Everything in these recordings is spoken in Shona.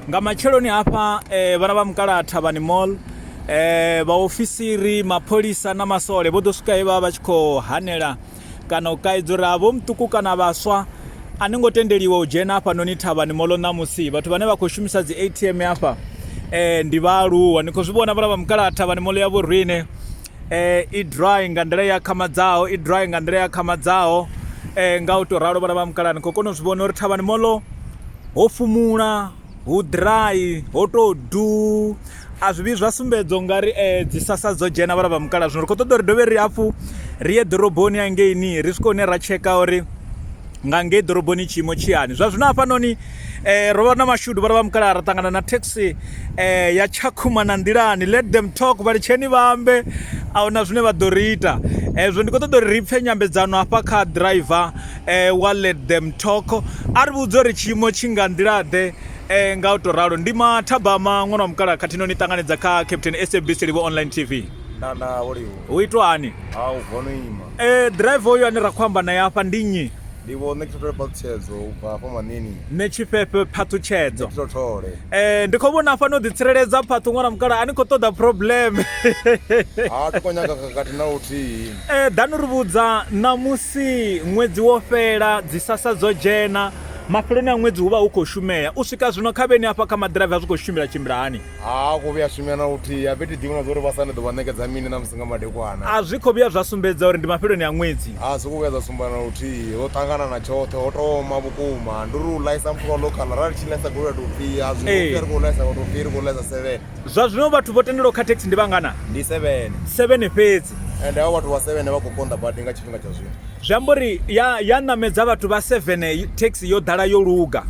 nga macheloni hapa vana va mukala Thavhani mall vaofisiri mapolisa na masole vho ḓo swika vha vha tshi khou hanela kana u kaidzura vho muṱuku kana vhaswa a ni ngo tendeliwa u dzhena hafha noni Thavhani mall ṋamusi vhathu vhane vha khou shumisa dzi ATM hafha ndi vhaaluwa ni khou zwi vhona vhana vha mukala Thavhani mall ya vho riṋe i dry nga nḓila ya khamadzaho i dry nga nḓila ya khamadzaho nga u tou ralo vhana vha mukala ni khou kona u zwi vhona uri Thavhani mall ho fumula hu dry ho tou du a zwi vhi zwa sumbedzo nga ri dzi sasa dzo dzhena vhana vha mukala zwino ri khou ṱoḓa uri dovhe ri hafhu ri ye ḓoroboni hangeini ri swike hune ra tsheka uri nga ngei ḓoroboni tshiimo tshiyani zwa zwino hafhanoni ro vha na mashudu vhana vha mukala ra ṱangana na taxi ya tshakhuma na nḓilani let them talk vha litsheni vha ambe a huna zwine vha ḓo ri ita zwo ndi khou ṱoḓa uri ri pfhe nyambedzano hafha kha driver wa let them talk a ri vhudze uri tshiimo tshi nga nḓilaḓe nga u tou ralo ndi Mathabama ṅwana wa mukala khathihi no ni ṱanganedza kha Captain Sabc Livhu online TV hu itwani driver uyu ane ra khou amba naye hafha ndi nnyi ndi vho ṋekithotole phaṱhutshedzo u bva hafha manini ṋetshifhefhe phaṱhutshedzo ndi khou vhona hafha no ḓitsireledza phaṱhu ṅwana mukala a ni khou ṱoḓa problem ti khou nyaga khakhathi na luthihi ḓani ri vhudza ṋamusi ṅwedzi wo fhela dzi sasa dzo dzhena mafheloni a ṅwedzi hu vha hu khou shumea u swika zwino kha vheni hafha kha maḓiraiva a zwi khou tshimbila hani khou vhuya shumea na luthihi a fheti ḓivhona zwa uri vha sane ḓo vha ṋekedza mini na musi nga madekwana a zwi khou vhuya zwa sumbedza uri ndi mafheloni a ṅwedzi zwi khou vhuya zwa sumba na luthihi ho ṱangana na tshoṱhe ho toma vhukuma ndi uri u ḽaisa muthu wa lokhala ra ri tshi ḽaisa goloi topfia zwino ri khou ḽaisa topfia ri khou ḽaisa 7 zwa zwino vhathu vho tendelwa kha taxi ndi vhangana ndi 7 fhedzi ende hao vhathu vha 7 vha khou konḓa badi nga tshifhinga tsha zwino zwi amba uri ya ṋamedza vhathu vha 7 taxi yo ḓala yo luga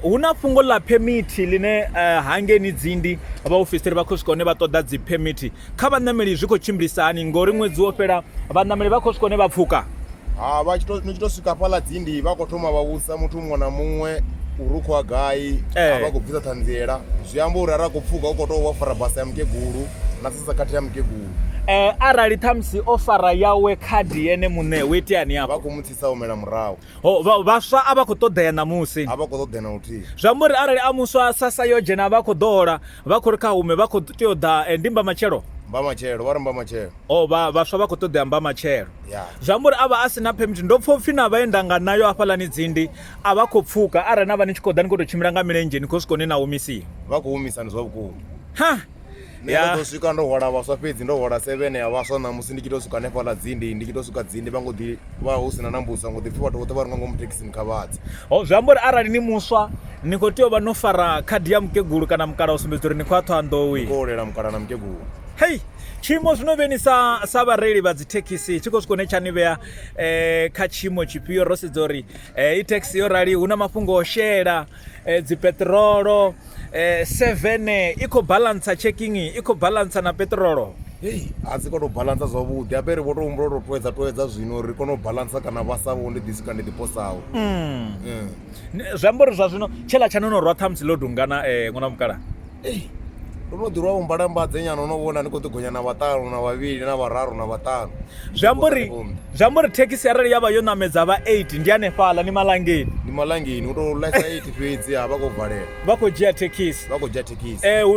hu na fhungo ḽa phemithi ḽine hangeni dzindi vhaofisiri vha khou swika hone vha ṱoḓa dzi phemithi kha vhaṋameli zwi khou tshimbilisa hani ngori ṅwedzi wo fhela vhaṋameli vha khou swika hone vha pfhuka ni tshi tou swika fhaḽa dzindi vha khou thoma vha vhusa muthu muṅwe na muṅwe uri u khou a gai a vha khou bvisa ṱhanziela zwi amba uri ara khou pfhuka u khou tou vha fara basa ya mukegulu na sasa khathi ya mukegulu arali ṱhamusi o fara yawe khadi yene muṋe hu iteani hafho vha khou mutsisa umela murahu vhaswa a vha khou ṱoḓea ṋamusi a vha khou ṱoḓea na luthihi zwi amba uri arali a muswa sasa yo dzhena vha khou ḓola vha khou ri kha hume vha khou tea u ḓa ndi mbamatshelo vha ri mbamatshelo vhaswa vha khou ṱoḓea mbamatshelo zwi amba uri a vha a si na phemithi ndo pfha upfhi na vhaendanga nayo hafhaḽani dzindi a vha khou pfhuka arali na vha ni tshi khou ḓa ni khou tou tshimbila nga milenzhe ni khou swika hone na humisiwa vha khou humisa ndi zwa vhukuma ndo swika ndo hola vhaswa fhedzi ndo hola 7 ya vhaswa ṋamusi ndi tshi tou swika hanefhaḽa dzindi ndi tshi tou swika dzindi vha ngo ḓi vha hu si na na mbusa ngo ḓi pfhi vhathu vhoṱhe vha ri nga ngomu thekhisini kha vhadze zwi amba uri arali ni muswa ni khou tea u vha no fara khadi ya mukegulu kana mukala u sumbedza uri ni khou a ṱhoḓanḓowi khou lela mukala na mukegulu hei tshiimo zwino vheni sa vhareili vha dzi thekhisi tshi khou swika hone tsha ni vhea kha tshiimo tshifhio ro sedza uri i thekhisi yo rali hu na mafhungo o shela dzi petrolo 7 i khou balansa checking i khou balansa na petrolo a dzi khou tou balansa zwavhuḓi ape ri vho tou humbula tou toedza zwino ri kone u balansa kana vhasavho ndi ḓisika ndi ḓiposaho zwi amba uri zwa zwino tshela tsha no rwa ṱhamusi ḽo dungana ṅwana mukala ndo no ḓirwa mbalambadze nyana no vhona ni khou ḓi gonya na vhaṱanu na vhavhili na vhararu na vhaṱanu zwi amba uri thekhisi arali ya vha yo ṋamedza vha 8 ndi hanefhaḽa ni malangeni u tou ḽaisa 8 fhedzi vha khou valela vha khou dzhia thekhisi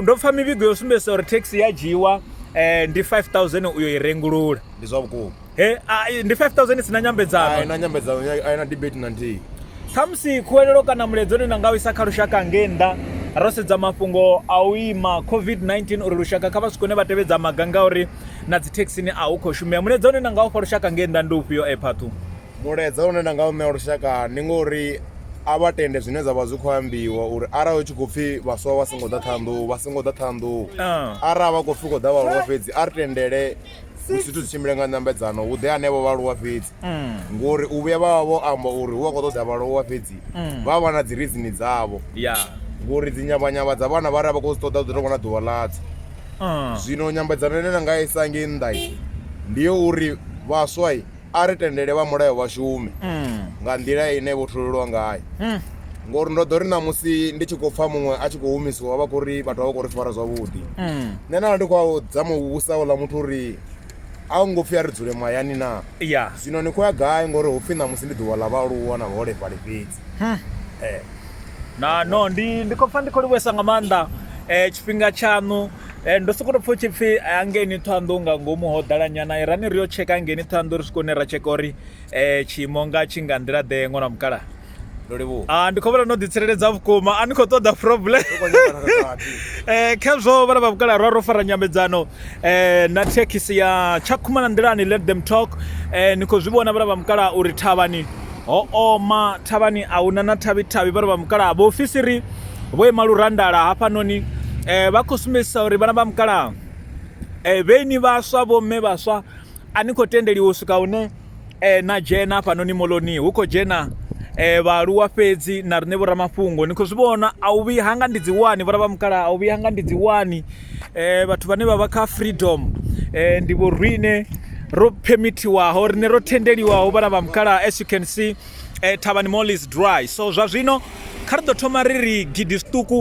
ndo pfha mivhigo yo sumbedzisa uri thekhisi ya dzhiiwa ndi 5000 uyo i rengulula ndi zwa vhukuma ndi 5000 sina nyambedzano a ina debate na nthihi ṱhamusi khuwelelo kana muledzoni na nga u isa kha lushaka ngenda ro sedza mafhungo a u ima COVID-19 uri lushaka kha vha swike hone vha tevhedza maga ngauri na dzi thekhisini a hu khou shumea muledza une na nga u fha lushaka ngenda ndi ufhio phaṱhu muledza une nda nga u ṋea lushaka ndi ngori a vha tende zwine zwa vha zwi khou ambiwa uri arali hu tshi khou pfhi vhaswa vha songo ḓa ṱhanḓuhu arali vha khou pfhi khou ḓa vhaaluwa fhedzi a ri tendele zwithu zwi tshimbile nga nyambedzano hu ḓe hanevho vhaaluwa fhedzi ngori u vhuya vha vha vho amba uri hu vha khou ṱoḓa vhaaluwa fhedzi vha vha na dzi rizini dzavho ngori dzi nyavhanyavha dza vhana vha ri vha khou zwi ṱoḓa ḓo vha na ḓuvha ḽadzo zwino nyambedzano ine na nga isa ngei nnḓa ndi yo uri vhaswa a ri tendele vha mulayo vha shume nga nḓila ine vho tholiwa ngayo ngori ndo ḓo ri ṋamusi ndi tshi khou pfha muṅwe a tshi khou humisiwa vha khou ri vhathu vha khou ri fara zwavhuḓi nṋe nalo ndi khou dzama u vhusa oḽa muthu uri a u ngo pfhi a ri dzule mahayani na zwino ni khou ya gai ngori hu pfhi ṋamusi ndi ḓuvha ḽa vhaaluwa na vhaholefhali fhedzi no ndi khou pfa ndi khou livhuwesa nga maanḓa tshifhinga tshaṋu ndo sokoto pfa tshipfi angeni Thohoyanḓou nga ngomu ho ḓala nyana irani ri yo tsheka angeni Thohoyanḓou ri swika hune ra tsheka uri tshiimo nga tshi nga nḓila ḓe ṅwana mukala ndi khou vhona no ḓitsireledza vhukuma a ni khou ṱoḓa problem khezwo vhana vha vhukala ro fara nyambedzano na thekhisi ya Tshakhuma na nḓilani let them talk ni khou zwi vhona vhana vha mukala uri Thavhani ho oma Thavhani a huna na thavhi vhana vha mukala vhaofisiri vho ima lurandala hafhanoni vha khou sumbedzisa uri vhana vha mukala vheni vhaswa vhomme vhaswa a ni khou tendeliwa u swika hune na dzhena hafhanoni moḽoni hu khou dzhena vhaaluwa fhedzi na riṋe vhoramafhungo ni khou zwi vhona a u vhi hanga ndi dzi wani vhana vha mukala a u vhi hanga ndi dzi wani vhathu vhane vha vha kha freedom ndi vho riṋe ro permittiwaho riṋe ro tendeliwaho vhana vha mukala as you can see Thavhani mall is dry so zwa zwino kha ri ḓo thoma ri ri gidi zwiṱuku